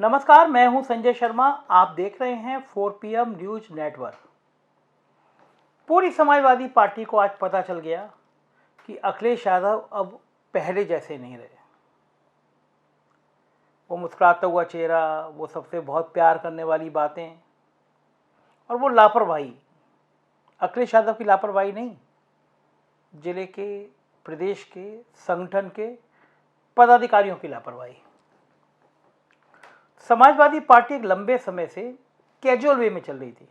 नमस्कार, मैं हूं संजय शर्मा। आप देख रहे हैं 4 PM न्यूज नेटवर्क। पूरी समाजवादी पार्टी को आज पता चल गया कि अखिलेश यादव अब पहले जैसे नहीं रहे। वो मुस्कुराता हुआ चेहरा, वो सबसे बहुत प्यार करने वाली बातें और वो लापरवाही, अखिलेश यादव की लापरवाही नहीं, जिले के, प्रदेश के, संगठन के पदाधिकारियों की लापरवाही। समाजवादी पार्टी एक लंबे समय से कैजुअल वे में चल रही थी।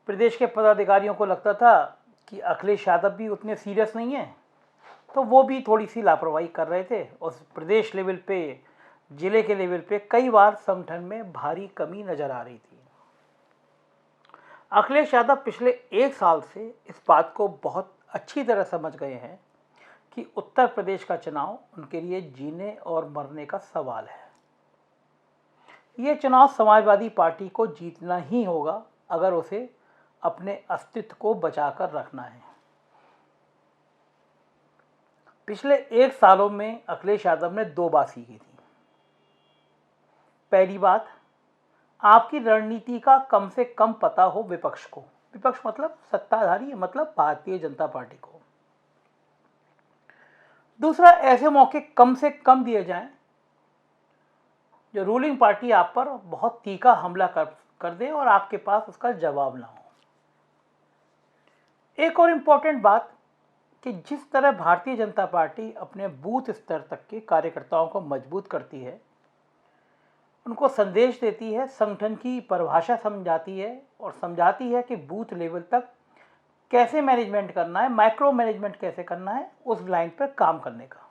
प्रदेश के पदाधिकारियों को लगता था कि अखिलेश यादव भी उतने सीरियस नहीं हैं, तो वो भी थोड़ी सी लापरवाही कर रहे थे और प्रदेश लेवल पे, जिले के लेवल पे कई बार संगठन में भारी कमी नजर आ रही थी। अखिलेश यादव पिछले 1 साल से इस बात को बहुत अच्छी तरह समझ गए हैं कि उत्तर प्रदेश का चुनाव उनके लिए जीने और मरने का सवाल है। ये चुनाव समाजवादी पार्टी को जीतना ही होगा अगर उसे अपने अस्तित्व को बचाकर रखना है। पिछले 1 सालों में अखिलेश यादव ने 2 बात सीखी थी। पहली बात, आपकी रणनीति का कम से कम पता हो विपक्ष को। विपक्ष मतलब सत्ताधारी, मतलब भारतीय जनता पार्टी को। दूसरा, ऐसे मौके कम से कम दिए जाएं जो रूलिंग पार्टी आप पर बहुत तीखा हमला कर दे और आपके पास उसका जवाब ना हो। एक और इम्पॉर्टेंट बात कि जिस तरह भारतीय जनता पार्टी अपने बूथ स्तर तक के कार्यकर्ताओं को मजबूत करती है, उनको संदेश देती है, संगठन की परिभाषा समझाती है और समझाती है कि बूथ लेवल तक कैसे मैनेजमेंट करना है, माइक्रो मैनेजमेंट कैसे करना है, उस लाइन पर काम करने का।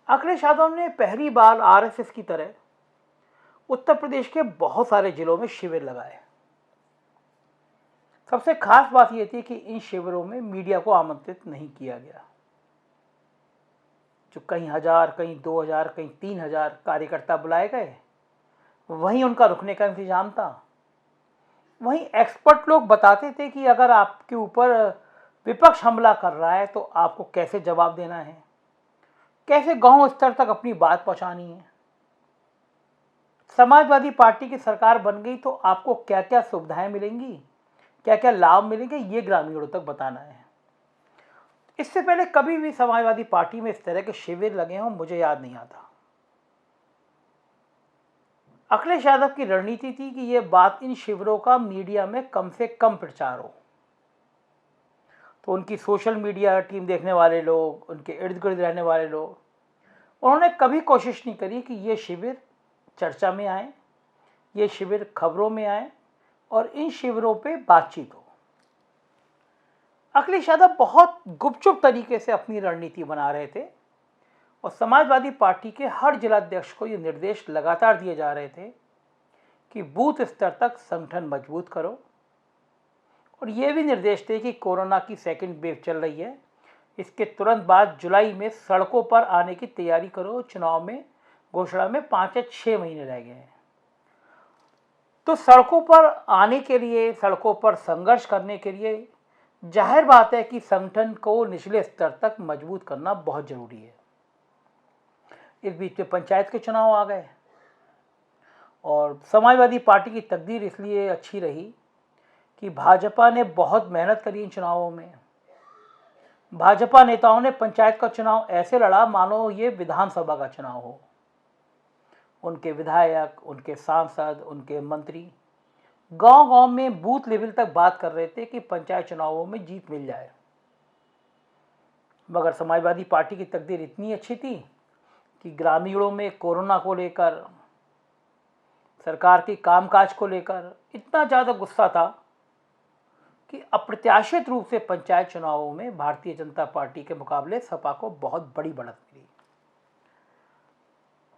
अखिलेश यादव ने पहली बार आरएसएस की तरह उत्तर प्रदेश के बहुत सारे जिलों में शिविर लगाए। सबसे खास बात यह थी कि इन शिविरों में मीडिया को आमंत्रित नहीं किया गया। जो कहीं 1000, कहीं 2000, कहीं 3000 कार्यकर्ता बुलाए गए, वहीं उनका रुकने का इंतजाम था। वहीं एक्सपर्ट लोग बताते थे कि अगर आपके ऊपर विपक्ष हमला कर रहा है तो आपको कैसे जवाब देना है, कैसे गांव स्तर तक अपनी बात पहुंचानी है। समाजवादी पार्टी की सरकार बन गई तो आपको क्या क्या सुविधाएं मिलेंगी, क्या क्या लाभ मिलेंगे, ये ग्रामीणों तक बताना है। इससे पहले कभी भी समाजवादी पार्टी में इस तरह के शिविर लगे हों मुझे याद नहीं आता। अखिलेश यादव की रणनीति थी कि यह बात इन शिविरों का मीडिया में कम से कम प्रचार हो। तो उनकी सोशल मीडिया टीम देखने वाले लोग, उनके इर्द गिर्द रहने वाले लोग, उन्होंने कभी कोशिश नहीं करी कि ये शिविर चर्चा में आए, ये शिविर खबरों में आए और इन शिविरों पे बातचीत हो। अखिलेश यादव बहुत गुपचुप तरीके से अपनी रणनीति बना रहे थे और समाजवादी पार्टी के हर जिलाध्यक्ष को ये निर्देश लगातार दिए जा रहे थे कि बूथ स्तर तक संगठन मजबूत करो, और ये भी निर्देश थे कि कोरोना की सेकंड वेव चल रही है, इसके तुरंत बाद जुलाई में सड़कों पर आने की तैयारी करो। चुनाव में घोषणा में 5 या 6 महीने रह गए हैं, तो सड़कों पर आने के लिए, सड़कों पर संघर्ष करने के लिए जाहिर बात है कि संगठन को निचले स्तर तक मजबूत करना बहुत जरूरी है। इस बीच में पंचायत के चुनाव आ गए और समाजवादी पार्टी की तकदीर इसलिए अच्छी रही कि भाजपा ने बहुत मेहनत करी इन चुनावों में। भाजपा नेताओं ने पंचायत का चुनाव ऐसे लड़ा मानो ये विधानसभा का चुनाव हो। उनके विधायक, उनके सांसद, उनके मंत्री गांव-गांव में बूथ लेवल तक बात कर रहे थे कि पंचायत चुनावों में जीत मिल जाए। मगर समाजवादी पार्टी की तकदीर इतनी अच्छी थी कि ग्रामीणों में कोरोना को लेकर, सरकार की कामकाज को लेकर इतना ज़्यादा गुस्सा था कि अप्रत्याशित रूप से पंचायत चुनावों में भारतीय जनता पार्टी के मुकाबले सपा को बहुत बड़ी बढ़त मिली।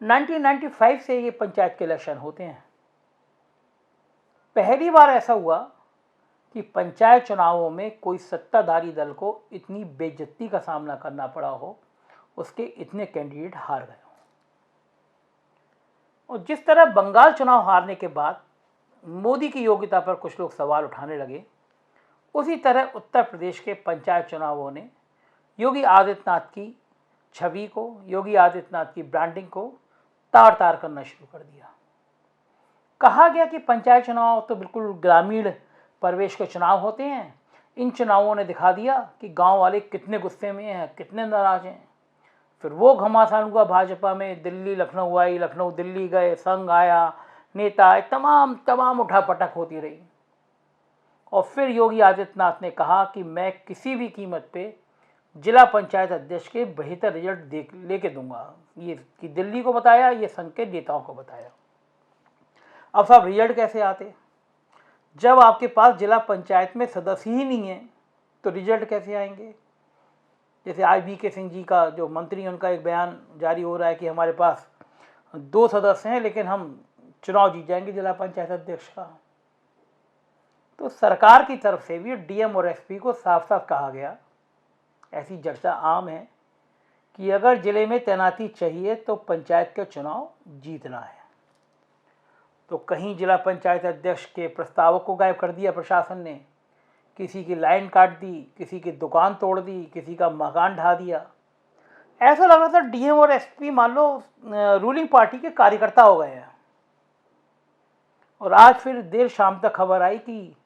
1995 से ये पंचायत के इलेक्शन होते हैं। पहली बार ऐसा हुआ कि पंचायत चुनावों में कोई सत्ताधारी दल को इतनी बेइज्जती का सामना करना पड़ा हो, उसके इतने कैंडिडेट हार गए। और जिस तरह बंगाल चुनाव हारने के बाद मोदी की योग्यता पर कुछ लोग सवाल उठाने लगे, उसी तरह उत्तर प्रदेश के पंचायत चुनावों ने योगी आदित्यनाथ की छवि को, योगी आदित्यनाथ की ब्रांडिंग को तार तार करना शुरू कर दिया। कहा गया कि पंचायत चुनाव तो बिल्कुल ग्रामीण परिवेश के चुनाव होते हैं। इन चुनावों ने दिखा दिया कि गांव वाले कितने गुस्से में हैं, कितने नाराज हैं। फिर वो घमासान हुआ भाजपा में, दिल्ली लखनऊ आई, लखनऊ दिल्ली गए, संघ आया, नेता आए, तमाम उठापटक होती रही। और फिर योगी आदित्यनाथ ने कहा कि मैं किसी भी कीमत पे जिला पंचायत अध्यक्ष के बेहतर रिजल्ट लेके दूंगा। ये कि दिल्ली को बताया, ये संघ के नेताओं को बताया। अब साहब रिजल्ट कैसे आते? जब आपके पास जिला पंचायत में सदस्य ही नहीं है तो रिजल्ट कैसे आएंगे? जैसे आज वीके सिंह जी का जो मंत्री, उनका एक बयान जारी हो रहा है कि हमारे पास 2 सदस्य हैं लेकिन हम चुनाव जीत जाएंगे जिला पंचायत अध्यक्ष का। तो सरकार की तरफ से भी डीएम और एसपी को साफ साफ कहा गया, ऐसी चर्चा आम है कि अगर जिले में तैनाती चाहिए तो पंचायत के चुनाव जीतना है। तो कहीं जिला पंचायत अध्यक्ष के प्रस्तावों को गायब कर दिया प्रशासन ने, किसी की लाइन काट दी, किसी की दुकान तोड़ दी, किसी का मकान ढा दिया। ऐसा लग रहा था डीएम और एसपी मान लो रूलिंग पार्टी के कार्यकर्ता हो गए हैं। और आज फिर देर शाम तक खबर आई कि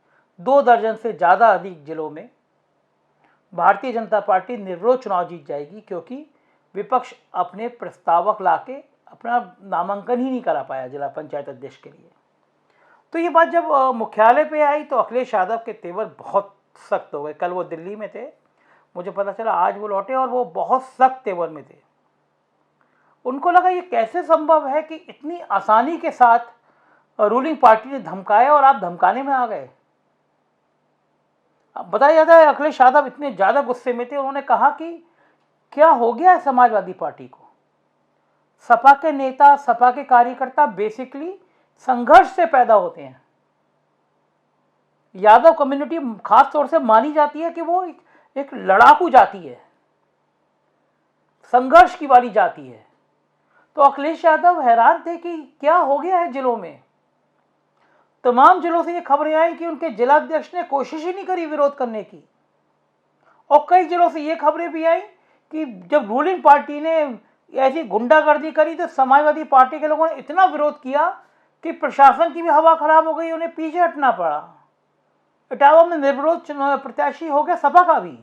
2 दर्जन से ज़्यादा अधिक जिलों में भारतीय जनता पार्टी निर्विरोध चुनाव जीत जाएगी, क्योंकि विपक्ष अपने प्रस्तावक लाके अपना नामांकन ही नहीं करा पाया जिला पंचायत अध्यक्ष के लिए। तो ये बात जब मुख्यालय पे आई तो अखिलेश यादव के तेवर बहुत सख्त हो गए। कल वो दिल्ली में थे, मुझे पता चला आज वो लौटे और वो बहुत सख्त तेवर में थे। उनको लगा ये कैसे संभव है कि इतनी आसानी के साथ रूलिंग पार्टी ने धमकाया और आप धमकाने में आ गए। अब बताया जाता है अखिलेश यादव इतने ज़्यादा गुस्से में थे, उन्होंने कहा कि क्या हो गया है समाजवादी पार्टी को? सपा के नेता, सपा के कार्यकर्ता बेसिकली संघर्ष से पैदा होते हैं। यादव कम्युनिटी खास तौर से मानी जाती है कि वो एक लड़ाकू जाति है, संघर्ष की वाली जाति है। तो अखिलेश यादव हैरान थे कि क्या हो गया है जिलों में। तमाम जिलों से ये खबरें आई कि उनके जिलाध्यक्ष ने कोशिश ही नहीं करी विरोध करने की। और कई जिलों से ये खबरें भी आई कि जब रूलिंग पार्टी ने ऐसी गुंडागर्दी करी तो समाजवादी पार्टी के लोगों ने इतना विरोध किया कि प्रशासन की भी हवा खराब हो गई, उन्हें पीछे हटना पड़ा। इटावा में निर्विरोध प्रत्याशी हो गया सपा का भी।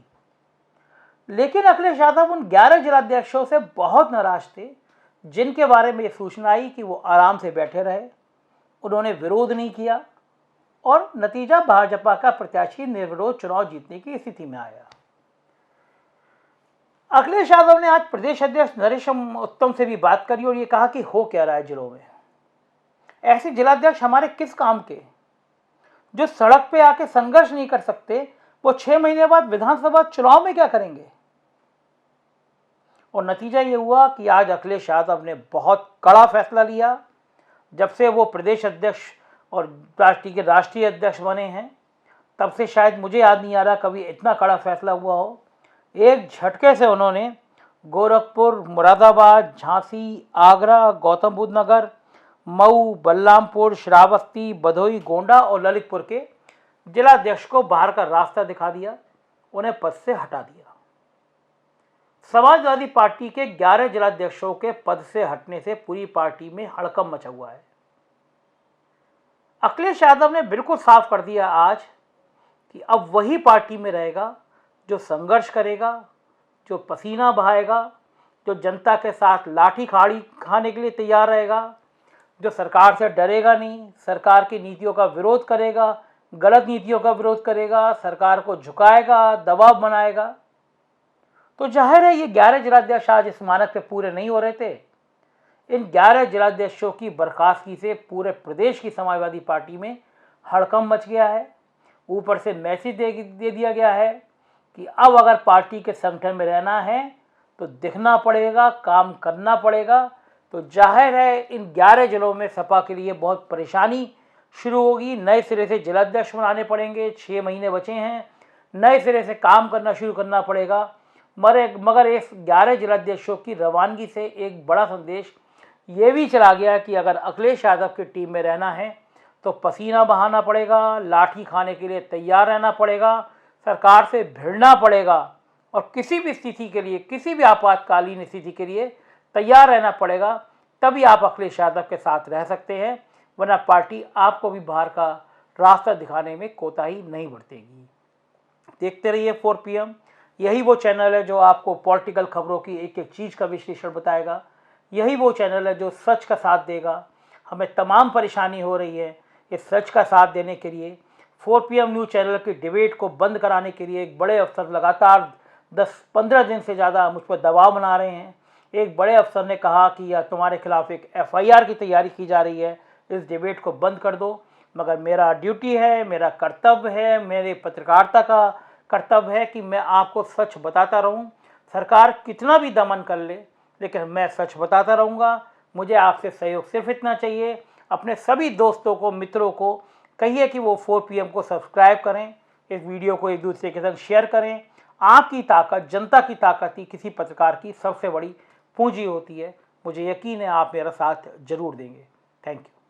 लेकिन अखिलेश यादव उन 11 जिलाध्यक्षों से बहुत नाराज थे जिनके बारे में ये सूचना आई कि वो आराम से बैठे रहे, उन्होंने विरोध नहीं किया और नतीजा भाजपा का प्रत्याशी निर्विरोध चुनाव जीतने की स्थिति में आया। अखिलेश यादव ने आज प्रदेश अध्यक्ष नरेश उत्तम से भी बात करी और ये कहा कि हो क्या रहा है जिलों में। ऐसे जिलाध्यक्ष हमारे किस काम के, जो सड़क पे आके संघर्ष नहीं कर सकते, वो 6 महीने बाद विधानसभा चुनाव में क्या करेंगे। और नतीजा ये हुआ कि आज अखिलेश यादव ने बहुत कड़ा फैसला लिया। जब से वो प्रदेश अध्यक्ष और पार्टी के राष्ट्रीय अध्यक्ष बने हैं तब से शायद मुझे याद नहीं आ रहा कभी इतना कड़ा फैसला हुआ हो। एक झटके से उन्होंने गोरखपुर, मुरादाबाद, झांसी, आगरा, गौतम बुद्ध नगर, मऊ, बलरामपुर, श्रावस्ती, भदोही, गोंडा और ललितपुर के जिलाध्यक्ष को बाहर का रास्ता दिखा दिया, उन्हें पद से हटा दिया। समाजवादी पार्टी के 11 जिलाध्यक्षों के पद से हटने से पूरी पार्टी में हड़कंप मचा हुआ है। अखिलेश यादव ने बिल्कुल साफ कर दिया आज कि अब वही पार्टी में रहेगा जो संघर्ष करेगा, जो पसीना बहाएगा, जो जनता के साथ लाठी खाड़ी खाने के लिए तैयार रहेगा, जो सरकार से डरेगा नहीं, सरकार की नीतियों का विरोध करेगा, गलत नीतियों का विरोध करेगा, सरकार को झुकाएगा, दबाव बनाएगा। तो जाहिर है ये 11 जिलाध्यक्ष आज इस मानक पे पूरे नहीं हो रहे थे। इन 11 जिलाध्यक्षों की बर्खास्तगी से पूरे प्रदेश की समाजवादी पार्टी में हड़कंप मच गया है। ऊपर से मैसेज दे दिया गया है कि अब अगर पार्टी के संगठन में रहना है तो दिखना पड़ेगा, काम करना पड़ेगा। तो जाहिर है इन 11 जिलों में सपा के लिए बहुत परेशानी शुरू होगी। नए सिरे से जिलाध्यक्ष बनाने पड़ेंगे, 6 महीने बचे हैं, नए सिरे से काम करना शुरू करना पड़ेगा। मगर इस 11 जिलाध्यक्षों की रवानगी से एक बड़ा संदेश ये भी चला गया कि अगर अखिलेश यादव की टीम में रहना है तो पसीना बहाना पड़ेगा, लाठी खाने के लिए तैयार रहना पड़ेगा, सरकार से भिड़ना पड़ेगा और किसी भी स्थिति के लिए, किसी भी आपातकालीन स्थिति के लिए तैयार रहना पड़ेगा। तभी आप अखिलेश यादव के साथ रह सकते हैं, वरना पार्टी आपको भी बाहर का रास्ता दिखाने में कोताही नहीं बरतेगी। देखते रहिए 4 PM। यही वो चैनल है जो आपको पॉलिटिकल खबरों की एक एक चीज़ का विश्लेषण बताएगा। यही वो चैनल है जो सच का साथ देगा। हमें तमाम परेशानी हो रही है, इस सच का साथ देने के लिए 4 PM न्यूज़ चैनल की डिबेट को बंद कराने के लिए एक बड़े अफसर लगातार 10-15 दिन से ज़्यादा मुझ पर दबाव बना रहे हैं। एक बड़े अफसर ने कहा कि या तुम्हारे खिलाफ एक FIR की तैयारी की जा रही है, इस डिबेट को बंद कर दो। मगर मेरा ड्यूटी है, मेरा कर्तव्य है, मेरे पत्रकारिता का कर्तव्य है कि मैं आपको सच बताता रहूं। सरकार कितना भी दमन कर ले, लेकिन मैं सच बताता रहूँगा। मुझे आपसे सहयोग सिर्फ इतना चाहिए, अपने सभी दोस्तों को, मित्रों को कहिए कि वो 4 PM को सब्सक्राइब करें, इस वीडियो को एक दूसरे के साथ शेयर करें। आपकी ताकत, जनता की ताकत ही किसी पत्रकार की सबसे बड़ी पूंजी होती है। मुझे यकीन है आप मेरा साथ जरूर देंगे। Thank you.